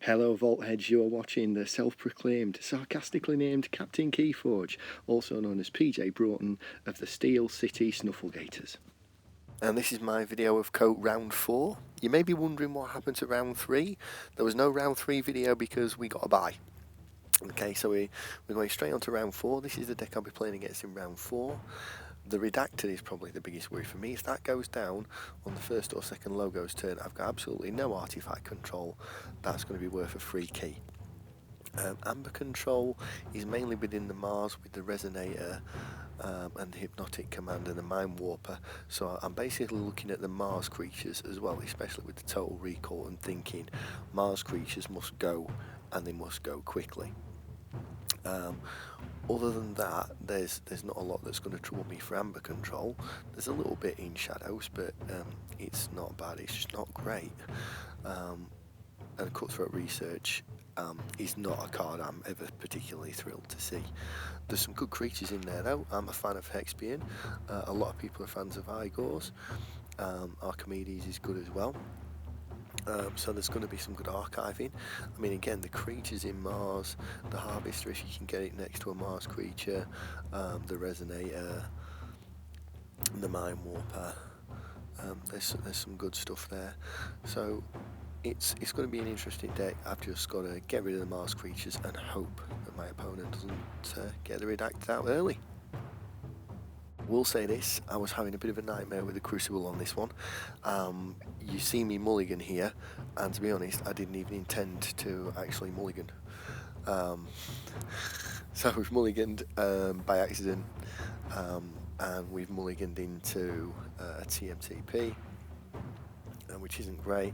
Hello Vault Heads, you are watching the self-proclaimed, sarcastically named Captain KeyForge, also known as PJ Broughton of the Steel City Snufflegators. And this is my video of KOTE round 4. You may be wondering what happened to round 3. There was no round 3 video because we got a bye. Okay, so we're going straight on to round 4. This is the deck I'll be playing against in round 4. The Redacted is probably the biggest worry for me. If that goes down on the first or second logo's turn, I've got absolutely no artifact control. That's going to be worth a free key. Amber control is mainly within the Mars with the Resonator and the Hypnotic Command and the Mind Warper. So I'm basically looking at the Mars creatures as well, especially with the Total Recall, and thinking Mars creatures must go, and they must go quickly. Other than that, there's not a lot that's going to trouble me for Amber control. There's a little bit in Shadows, but it's not bad, it's just not great. And Cutthroat Research is not a card I'm ever particularly thrilled to see. There's some good creatures in there though. I'm a fan of Hexbian. A lot of people are fans of Igors. Archimedes is good as well. So there's going to be some good archiving. I mean, again, the creatures in Mars, the Harvester, if you can get it next to a Mars creature, the Resonator, the Mind Warper, there's some good stuff there. So it's going to be an interesting deck. I've just got to get rid of the Mars creatures and hope that my opponent doesn't get the Redacted out early. Will say this, I was having a bit of a nightmare with the Crucible on this one. You see me mulligan here, and to be honest, I didn't even intend to actually mulligan. So we've mulliganed by accident, and we've mulliganed into a TMTP, which isn't great,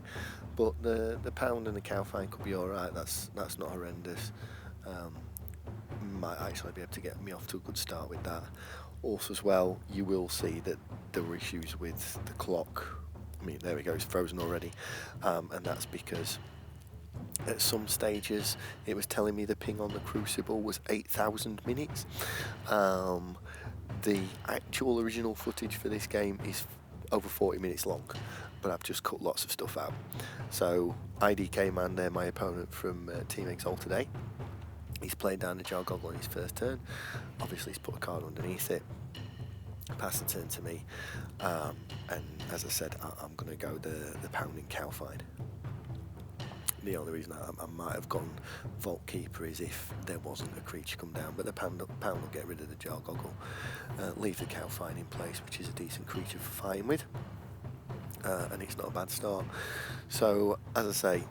but the Pound and the Cowfine could be alright. That's not horrendous. Might actually be able to get me off to a good start with that. Also as well, you will see that there were issues with the clock. I mean, there we go, it's frozen already, and that's because at some stages it was telling me the ping on the Crucible was 8,000 minutes. The actual original footage for this game is over 40 minutes long, but I've just cut lots of stuff out. So IDKMAN there, my opponent from Team Exalted A, he's played down the Jar Goggle on his first turn. Obviously he's put a card underneath it, passed the turn to me, and as I said, I'm going to go the Pound and Cowfine. The only reason I might have gone Vault Keeper is if there wasn't a creature come down, but the Pound will get rid of the Jar Goggle, leave the Cowfine in place, which is a decent creature for fighting with, and it's not a bad start. So as I say,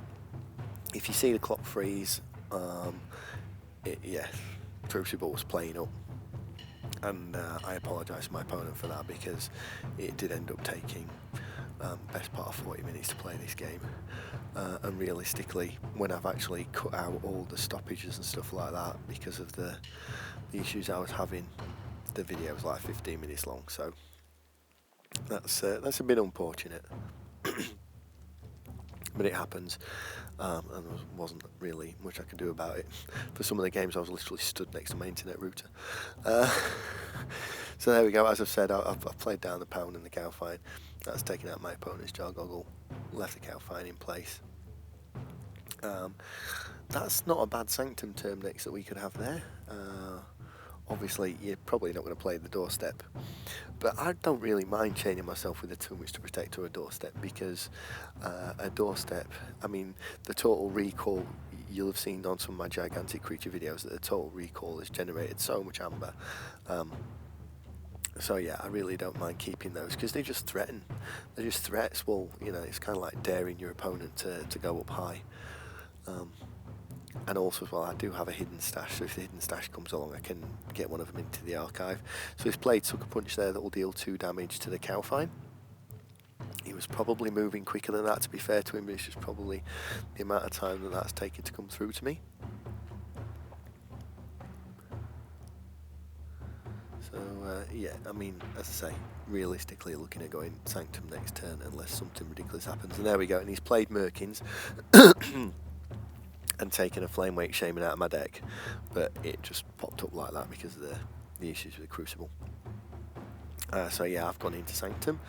if you see the clock freeze, yeah, Crucible was playing up, and I apologise to my opponent for that because it did end up taking best part of 40 minutes to play this game, and realistically, when I've actually cut out all the stoppages and stuff like that because of the issues I was having, the video was like 15 minutes long, so that's a bit unfortunate. But it happens, and there wasn't really much I could do about it. For some of the games I was literally stood next to my internet router. So there we go, as I've said, I've played down the Pound and the Cowfine. That's taken out my opponent's Jar Goggle, left the Cowfine in place. That's not a bad Sanctum term next that we could have there. Obviously, you're probably not going to play the Doorstep, but I don't really mind chaining myself with a Too Much to Protect or a Doorstep, because a Doorstep, I mean, the Total Recall, you'll have seen on some of my gigantic creature videos that the Total Recall has generated so much Amber. So yeah, I really don't mind keeping those, because they just threaten. They're just threats. Well, you know, it's kind of like daring your opponent to go up high. And also as well, I do have a hidden stash, so if the hidden stash comes along, I can get one of them into the archive. So he's played Sucker Punch there that will deal 2 damage to the Cowfine. He was probably moving quicker than that, to be fair to him, but it's just probably the amount of time that that's taken to come through to me. So yeah, I mean, as I say, realistically looking at going Sanctum next turn unless something ridiculous happens. And there we go, and he's played Merkins and taken a Flame Wake Shaman out of my deck, but it just popped up like that because of the issues with the Crucible. So yeah, I've gone into Sanctum.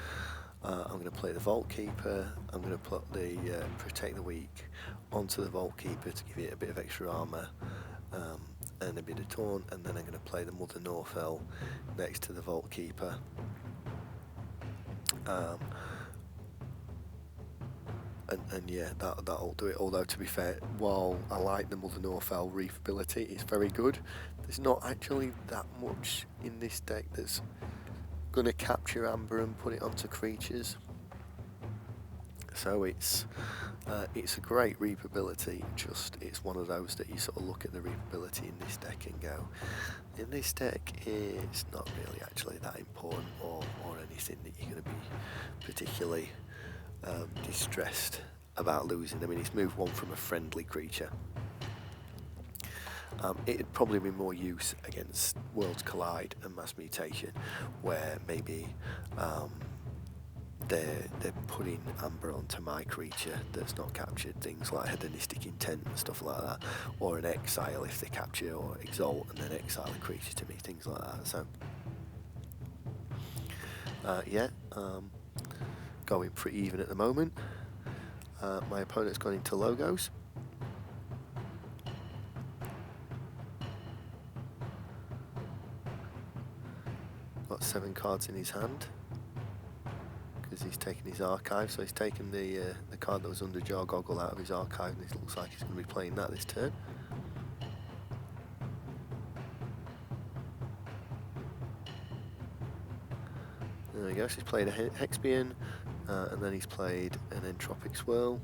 I'm going to play the Vault Keeper. I'm going to put the Protect the Weak onto the Vault Keeper to give it a bit of extra armour and a bit of taunt, and then I'm going to play the Mother Norfell next to the Vault Keeper. And yeah, that'll do it. Although, to be fair, while I like the Mother Norfell Reef ability, it's very good, there's not actually that much in this deck that's going to capture Amber and put it onto creatures. So it's a great Reap ability, just it's one of those that you sort of look at the Reap ability in this deck and go, in this deck it's not really actually that important or anything that you're going to be particularly distressed about losing. I mean, it's move 1 from a friendly creature. It'd probably be more use against Worlds Collide and Mass Mutation, where maybe they're putting Amber onto my creature that's not captured, things like Hedonistic Intent and stuff like that, or an Exile if they capture, or Exalt and then exile a creature to me, things like that. So yeah, going pretty even at the moment. My opponent's gone into logos. Got 7 cards in his hand because he's taken his archive. So he's taken the card that was under Jar Goggle out of his archive, and it looks like he's going to be playing that this turn. There we go. So he's played a Hexbian, and then he's played an Entropic Swirl.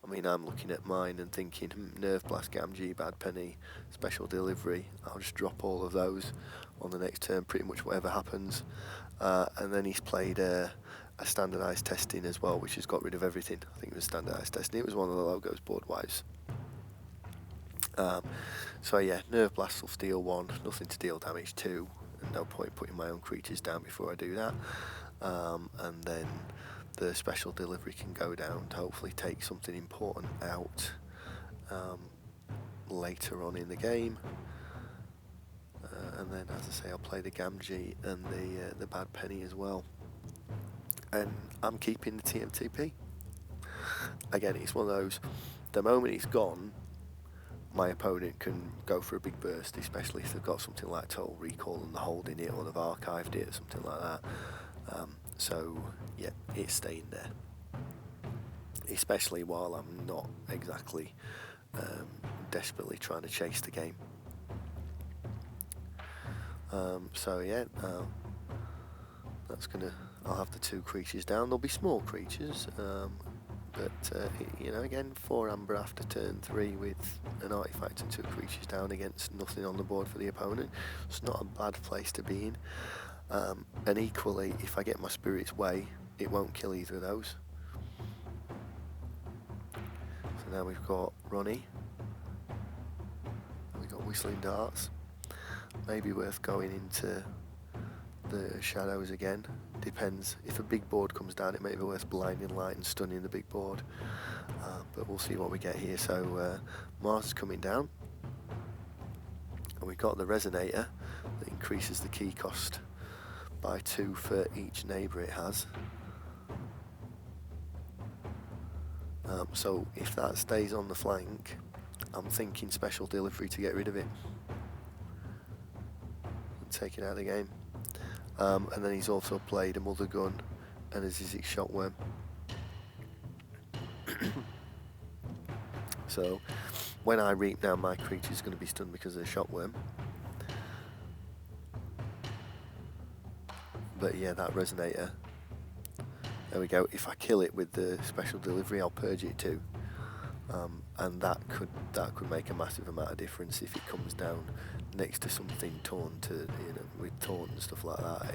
I mean, I'm looking at mine and thinking, Nerve Blast, Gamgee, Bad Penny, Special Delivery. I'll just drop all of those on the next turn, pretty much whatever happens. And then he's played a Standardized Testing as well, which has got rid of everything. I think it was Standardized Testing. It was one of the logos board-wise. So yeah, Nerve Blast will steal 1, nothing to deal damage to, and no point putting my own creatures down before I do that. And then the Special Delivery can go down to hopefully take something important out later on in the game. And then, as I say, I'll play the Gamgee and the Bad Penny as well. And I'm keeping the TMTP. Again, it's one of those, the moment he's gone, my opponent can go for a big burst, especially if they've got something like Total Recall and they're holding it, or they've archived it or something like that. So yeah, it's staying there, especially while I'm not exactly desperately trying to chase the game. So yeah, that's gonna, I'll have the 2 creatures down. There'll be small creatures, but you know, again, 4 Amber after turn 3 with an artifact and 2 creatures down against nothing on the board for the opponent. It's not a bad place to be in. And equally, if I get my Spirit's Way, it won't kill either of those. So now we've got Ronnie. We've got Whistling Darts. Maybe worth going into the shadows again. Depends. If a big board comes down, it may be worth Blinding Light and stunning the big board. But we'll see what we get here. So Mars is coming down. And we've got the Resonator that increases the key cost by 2 for each neighbour it has. So if that stays on the flank, I'm thinking Special Delivery to get rid of it and take it out of the game. And then he's also played a Mother Gun and a Zizix Shotworm. So when I reap now, my creature is going to be stunned because of the Shotworm. But yeah, that Resonator, there we go. If I kill it with the Special Delivery, I'll purge it too. And that could make a massive amount of difference if it comes down next to something taunt, to, you know, with taunt and stuff like that.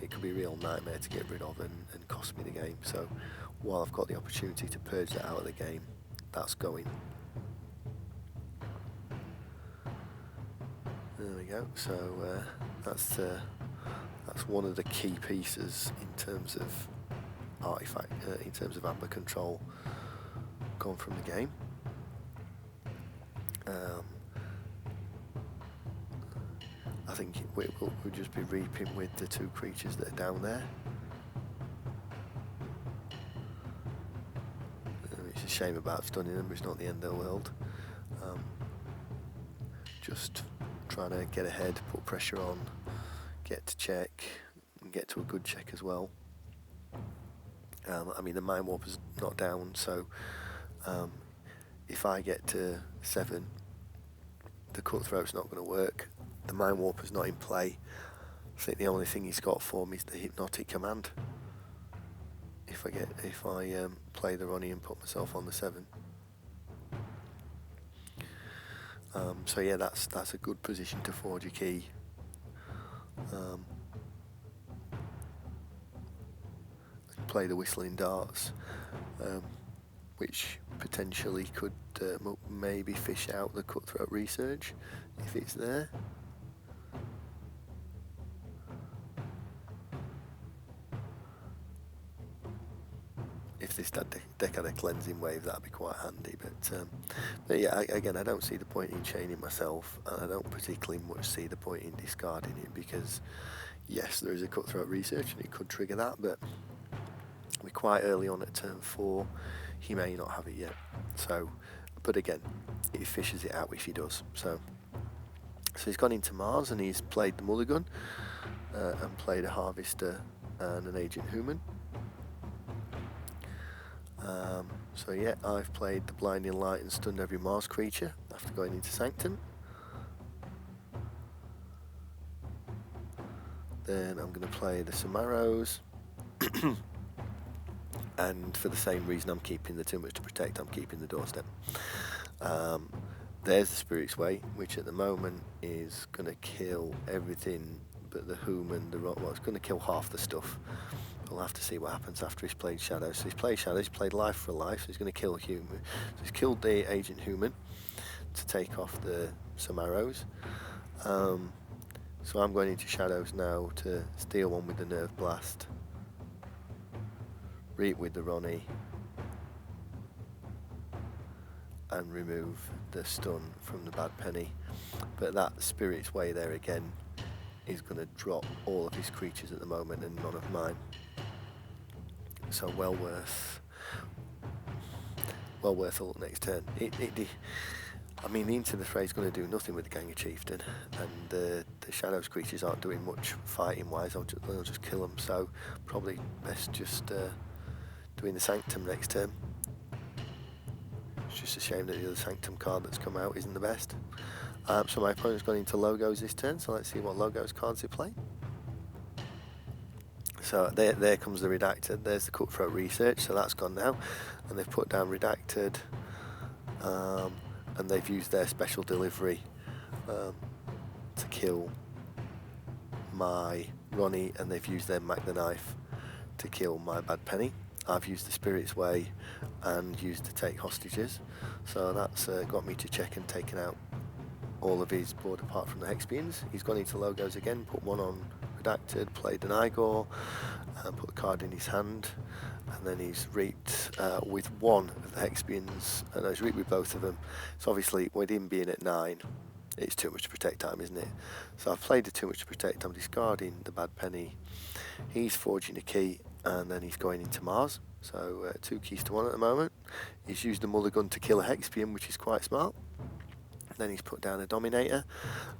It could be a real nightmare to get rid of and cost me the game. So while I've got the opportunity to purge that out of the game, that's going. There we go. So that's one of the key pieces in terms of artifact, in terms of Amber control, gone from the game. I think we'll just be reaping with the 2 creatures that are down there. It's a shame about stunning them, but it's not the end of the world. Just trying to get ahead, put pressure on, get to check, and get to a good check as well. I mean, the Mind Warper's not down, so if I get to 7, the Cutthroat's not going to work. The Mind Warper's not in play. I think the only thing he's got for me is the Hypnotic Command. If I play the Ronnie and put myself on the 7. So yeah, that's a good position to forge a key. Play the Whistling Darts, which potentially could maybe fish out the Cutthroat Research if it's there. If this deck had a cleansing wave, that'd be quite handy. But yeah, again, I don't see the point in chaining myself, and I don't particularly much see the point in discarding it, because yes, there is a Cutthroat Research and it could trigger that, but we're quite early on at turn 4. He may not have it yet. So, but again, it fishes it out if he does. So he's gone into Mars and he's played the Mulligan and played a Harvester and an Agent Human. So yeah, I've played the Blinding Light and stunned every Mars creature after going into Sanctum. Then I'm going to play the Samaros. And for the same reason I'm keeping the Too Much to Protect, I'm keeping the Doorstep. There's the Spirit's Way, which at the moment is going to kill everything but the Human, well, it's going to kill half the stuff. We'll have to see what happens after he's played Shadows. So he's played Shadows, he's played Life for a Life, so he's going to kill Human. So he's killed the Agent Human to take off the Samaros. So I'm going into Shadows now to steal one with the Nerve Blast, reap with the Ronnie, and remove the stun from the Bad Penny. But that Spirit's Way there again is going to drop all of his creatures at the moment and none of mine. So well worth a look next turn. I mean, the Into the Fray is going to do nothing with the Gang of Chieftain, and the Shadows creatures aren't doing much fighting wise. They'll just kill them. So probably best just doing the Sanctum next turn. It's just a shame that the other Sanctum card that's come out isn't the best. So my opponent's gone into Logos this turn, so let's see what Logos cards he play. So there comes the Redacted, there's the Cutthroat Research, so that's gone now. And they've put down Redacted, and they've used their Special Delivery to kill my Ronnie, and they've used their Mac the Knife to kill my Bad Penny. I've used the Spirit's Way and used to take hostages, so that's got me to check and taken out all of his board apart from the Hexpians. He's gone into Logos again, put one on Redacted, played an Igor, and put a card in his hand, and then he's reaped with one of the Hexpians, and he's reaped with both of them. So obviously with him being at 9, it's Too Much to Protect time, isn't it? So I've played the Too Much to Protect, I'm discarding the Bad Penny, he's forging a key, and then he's going into Mars. So 2 keys to 1 at the moment. He's used the Mulligan to kill a Hexpian, which is quite smart. Then he's put down a Dominator,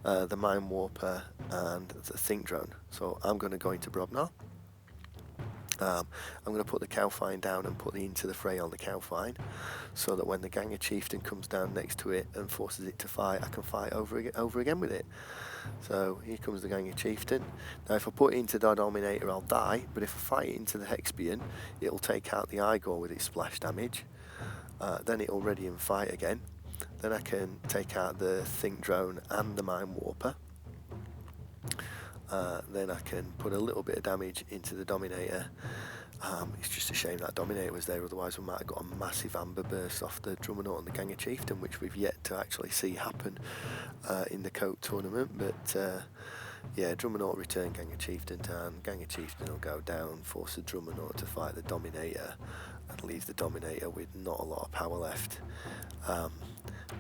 the Mind Warper, and the Think Drone. So I'm going to go into Brobnar. I'm going to put the Cowfine down and put the Into the Fray on the Cowfine, so that when the Gang of Chieftain comes down next to it and forces it to fight, I can fight over again with it. So here comes the Gang of Chieftain. Now if I put it into the Dominator, I'll die, but if I fight it into the Hexpian, it'll take out the Igor with its splash damage. Then it'll ready and fight again. Then I can take out the Think Drone and the Mind Warper. Then I can put a little bit of damage into the Dominator. It's just a shame that Dominator was there, otherwise we might have got a massive Amber Burst off the Drummernaught and the Gang of Chieftain, which we've yet to actually see happen in the KOTE tournament. But yeah, Drummernaught return Gang of Chieftain down, Gang of Chieftain will go down, force the Drummernaught to fight the Dominator, and leave the Dominator with not a lot of power left.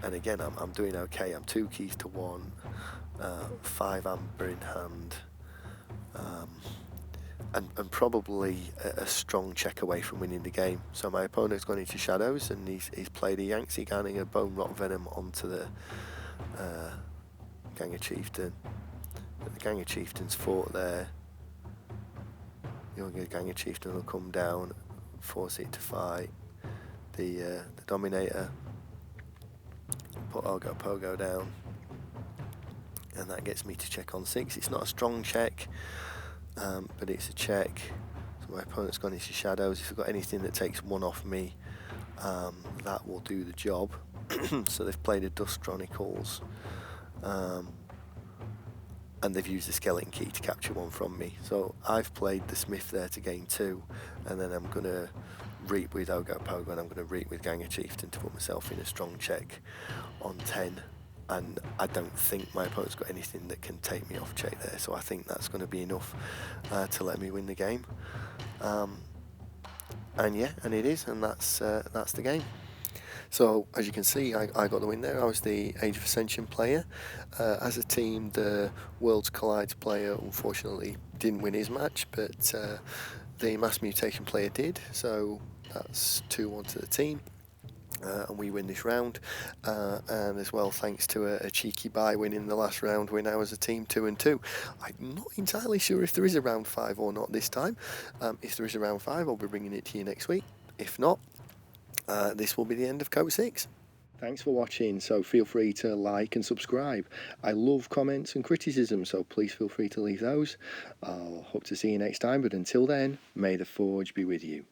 And again, I'm doing okay. I'm 2 keys to 1, 5 amber in hand, and probably a strong check away from winning the game. So my opponent's gone into shadows, and he's played a Yangtze Ganning, a Bone Rot Venom onto the Gang of Chieftain. But the Gang of Chieftains fought there. The Gang of Chieftain will come down, force it to fight. The Dominator, put Pogo down, and that gets me to check on 6. It's not a strong check, but it's a check. So my opponent's gone into shadows. If I've got anything that takes 1 off me, that will do the job. So they've played a Dust Chronicles, and they've used the Skeleton Key to capture 1 from me. So I've played the Smith there to gain 2, and then I'm going to reap with Pogo, and I'm going to reap with Gang of Chieftain to put myself in a strong check on 10. And I don't think my opponent's got anything that can take me off check there, so I think that's going to be enough to let me win the game. And yeah, and it is, and that's the game. So as you can see, I got the win there. I was the Age of Ascension player. As a team, the Worlds Collide player unfortunately didn't win his match, but the Mass Mutation player did, so that's 2-1 to the team. And we win this round, and as well thanks to a cheeky bye win in the last round, we're now as a team 2-2. I'm not entirely sure if there is a round 5 or not this time. If there is a round 5, I'll be bringing it to you next week. If not, this will be the end of KOTE 6. Thanks for watching, so feel free to like and subscribe. I love comments and criticism, so please feel free to leave those. I'll hope to see you next time, but until then, may the Forge be with you.